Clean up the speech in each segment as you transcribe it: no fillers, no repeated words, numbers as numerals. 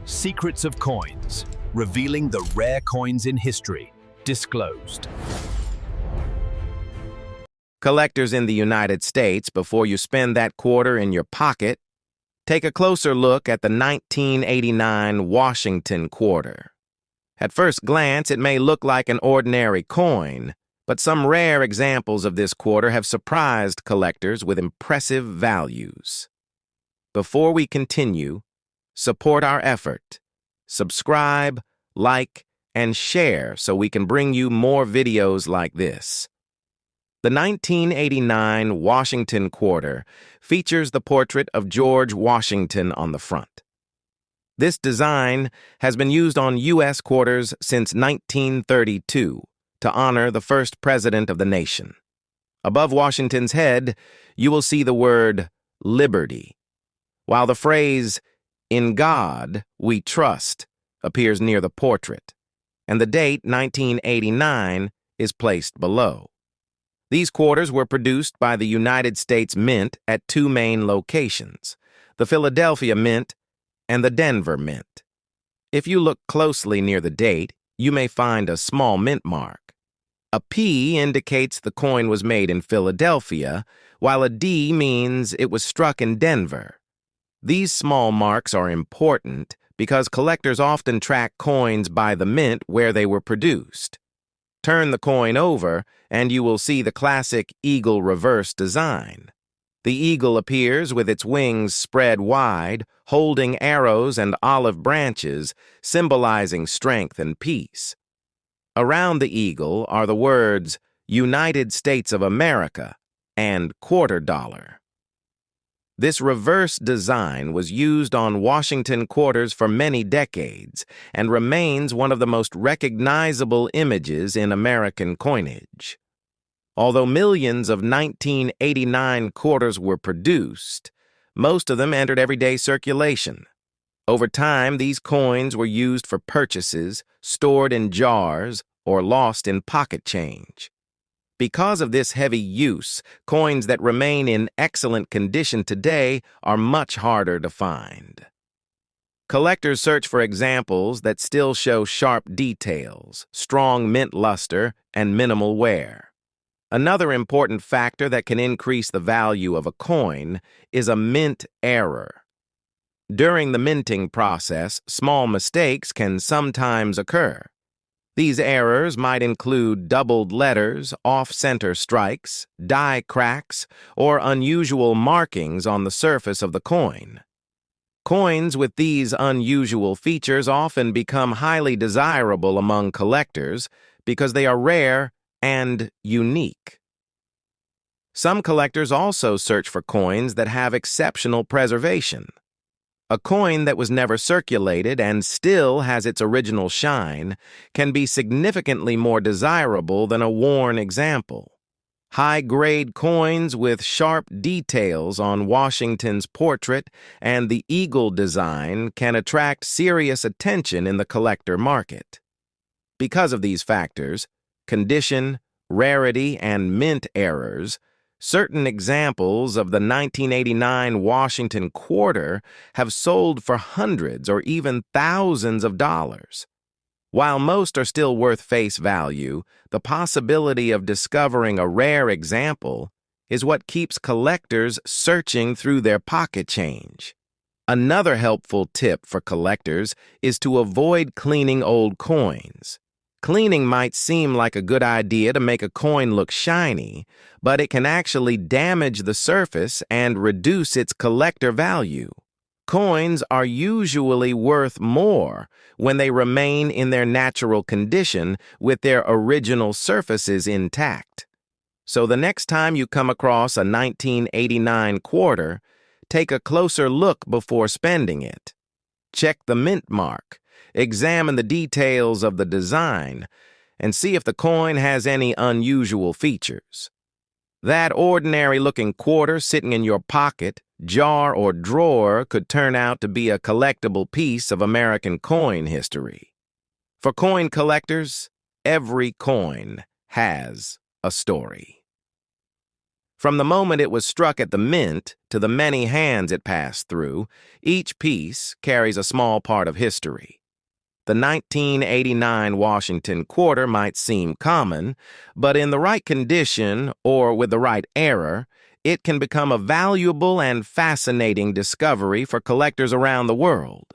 Secrets of Coins, revealing the rare coins in history, disclosed. Collectors in the United States, before you spend that quarter in your pocket, take a closer look at the 1989 Washington quarter. At first glance, it may look like an ordinary coin, but some rare examples of this quarter have surprised collectors with impressive values. Before we continue, support our effort. Subscribe, like, and share so we can bring you more videos like this. The 1989 Washington quarter features the portrait of George Washington on the front. This design has been used on U.S. quarters since 1932 to honor the first president of the nation. Above Washington's head, you will see the word liberty, while the phrase, "In God we trust," appears near the portrait, and the date 1989 is placed below. These quarters were produced by the United States Mint at two main locations, the Philadelphia Mint and the Denver Mint. If you look closely near the date, you may find a small mint mark. A P indicates the coin was made in Philadelphia, while a D means it was struck in Denver. These small marks are important because collectors often track coins by the mint where they were produced. Turn the coin over, and you will see the classic eagle reverse design. The eagle appears with its wings spread wide, holding arrows and olive branches, symbolizing strength and peace. Around the eagle are the words United States of America and quarter dollar. This reverse design was used on Washington quarters for many decades and remains one of the most recognizable images in American coinage. Although millions of 1989 quarters were produced, most of them entered everyday circulation. Over time, these coins were used for purchases, stored in jars, or lost in pocket change. Because of this heavy use, coins that remain in excellent condition today are much harder to find. Collectors search for examples that still show sharp details, strong mint luster, and minimal wear. Another important factor that can increase the value of a coin is a mint error. During the minting process, small mistakes can sometimes occur. These errors might include doubled letters, off-center strikes, die cracks, or unusual markings on the surface of the coin. Coins with these unusual features often become highly desirable among collectors because they are rare and unique. Some collectors also search for coins that have exceptional preservation. A coin that was never circulated and still has its original shine can be significantly more desirable than a worn example. High-grade coins with sharp details on Washington's portrait and the eagle design can attract serious attention in the collector market. Because of these factors, condition, rarity, and mint errors, certain examples of the 1989 Washington quarter have sold for hundreds or even thousands of dollars. While most are still worth face value, the possibility of discovering a rare example is what keeps collectors searching through their pocket change. Another helpful tip for collectors is to avoid cleaning old coins. Cleaning might seem like a good idea to make a coin look shiny, but it can actually damage the surface and reduce its collector value. Coins are usually worth more when they remain in their natural condition with their original surfaces intact. So the next time you come across a 1989 quarter, take a closer look before spending it. Check the mint mark. Examine the details of the design, and see if the coin has any unusual features. That ordinary-looking quarter sitting in your pocket, jar, or drawer could turn out to be a collectible piece of American coin history. For coin collectors, every coin has a story. From the moment it was struck at the mint to the many hands it passed through, each piece carries a small part of history. The 1989 Washington quarter might seem common, but in the right condition or with the right error, it can become a valuable and fascinating discovery for collectors around the world.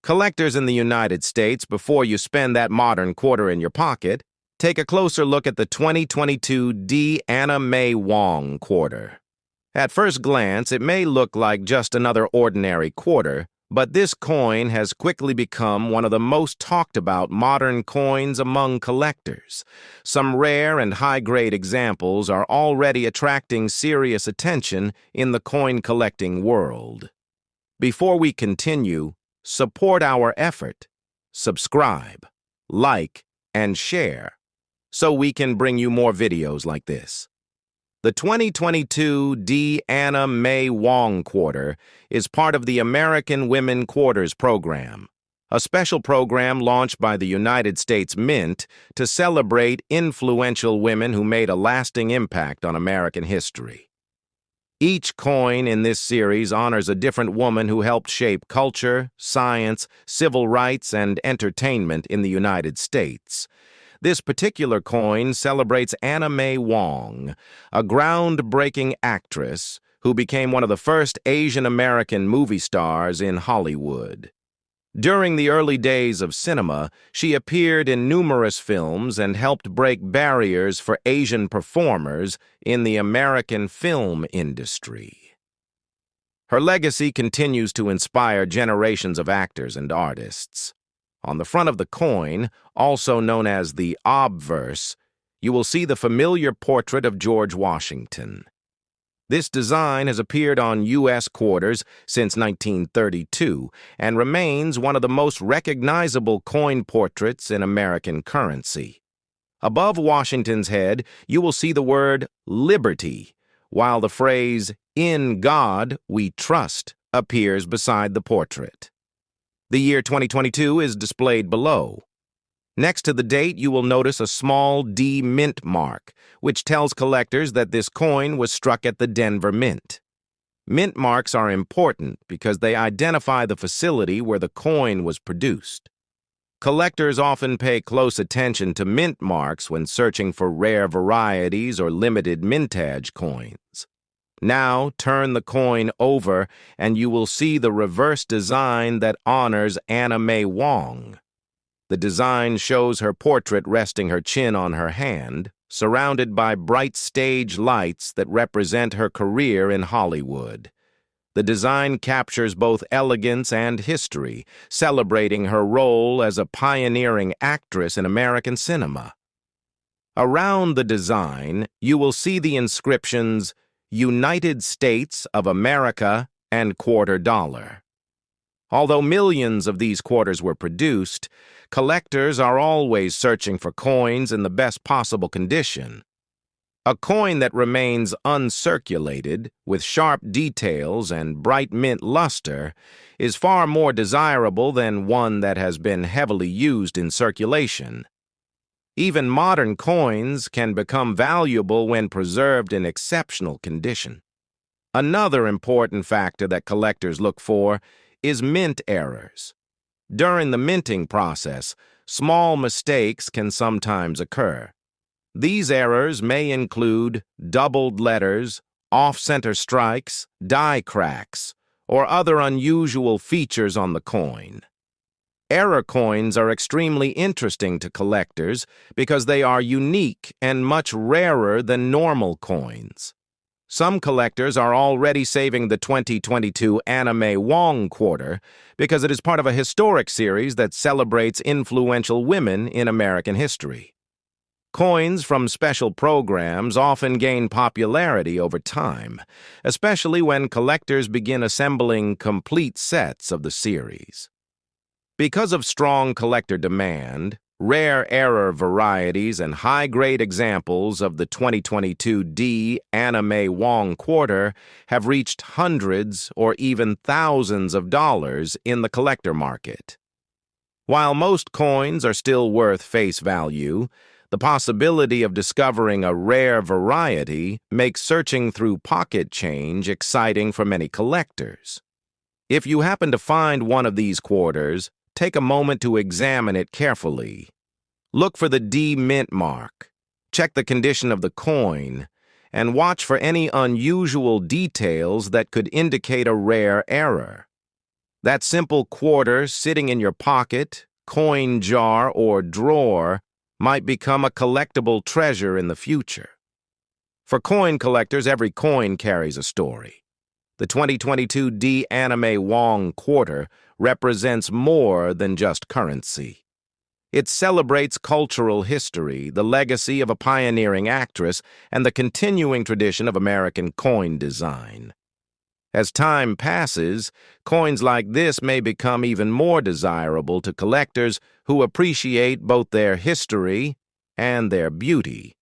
Collectors in the United States, before you spend that modern quarter in your pocket, take a closer look at the 2022 Anna May Wong quarter. At first glance, it may look like just another ordinary quarter, but this coin has quickly become one of the most talked about modern coins among collectors. Some rare and high-grade examples are already attracting serious attention in the coin collecting world. Before we continue, support our effort. Subscribe, like, and share so we can bring you more videos like this. The 2022 Anna May Wong Quarter is part of the American Women Quarters Program, a special program launched by the United States Mint to celebrate influential women who made a lasting impact on American history. Each coin in this series honors a different woman who helped shape culture, science, civil rights, and entertainment in the United States. This particular coin celebrates Anna May Wong, a groundbreaking actress who became one of the first Asian American movie stars in Hollywood. During the early days of cinema, she appeared in numerous films and helped break barriers for Asian performers in the American film industry. Her legacy continues to inspire generations of actors and artists. On the front of the coin, also known as the obverse, you will see the familiar portrait of George Washington. This design has appeared on U.S. quarters since 1932 and remains one of the most recognizable coin portraits in American currency. Above Washington's head, you will see the word liberty, while the phrase, "In God We Trust," appears beside the portrait. The year 2022 is displayed below. Next to the date, you will notice a small D mint mark, which tells collectors that this coin was struck at the Denver Mint. Mint marks are important because they identify the facility where the coin was produced. Collectors often pay close attention to mint marks when searching for rare varieties or limited mintage coins. Now turn the coin over and you will see the reverse design that honors Anna May Wong. The design shows her portrait resting her chin on her hand, surrounded by bright stage lights that represent her career in Hollywood. The design captures both elegance and history, celebrating her role as a pioneering actress in American cinema. Around the design, you will see the inscriptions United States of America and quarter dollar. Although millions of these quarters were produced, collectors are always searching for coins in the best possible condition. A coin that remains uncirculated, with sharp details and bright mint luster, is far more desirable than one that has been heavily used in circulation. Even modern coins can become valuable when preserved in exceptional condition. Another important factor that collectors look for is mint errors. During the minting process, small mistakes can sometimes occur. These errors may include doubled letters, off-center strikes, die cracks, or other unusual features on the coin. Error coins are extremely interesting to collectors because they are unique and much rarer than normal coins. Some collectors are already saving the 2022 Anna May Wong quarter because it is part of a historic series that celebrates influential women in American history. Coins from special programs often gain popularity over time, especially when collectors begin assembling complete sets of the series. Because of strong collector demand, rare error varieties and high-grade examples of the 2022 Anna May Wong quarter have reached hundreds or even thousands of dollars in the collector market. While most coins are still worth face value, The possibility of discovering a rare variety makes searching through pocket change exciting for many collectors. If you happen to find one of these quarters, take a moment to examine it carefully. Look for the D mint mark, check the condition of the coin, and watch for any unusual details that could indicate a rare error. That simple quarter sitting in your pocket, coin jar, or drawer might become a collectible treasure in the future. For coin collectors, every coin carries a story. The 2022 D. Anna May Wong quarter represents more than just currency. It celebrates cultural history, the legacy of a pioneering actress, and the continuing tradition of American coin design. As time passes, coins like this may become even more desirable to collectors who appreciate both their history and their beauty.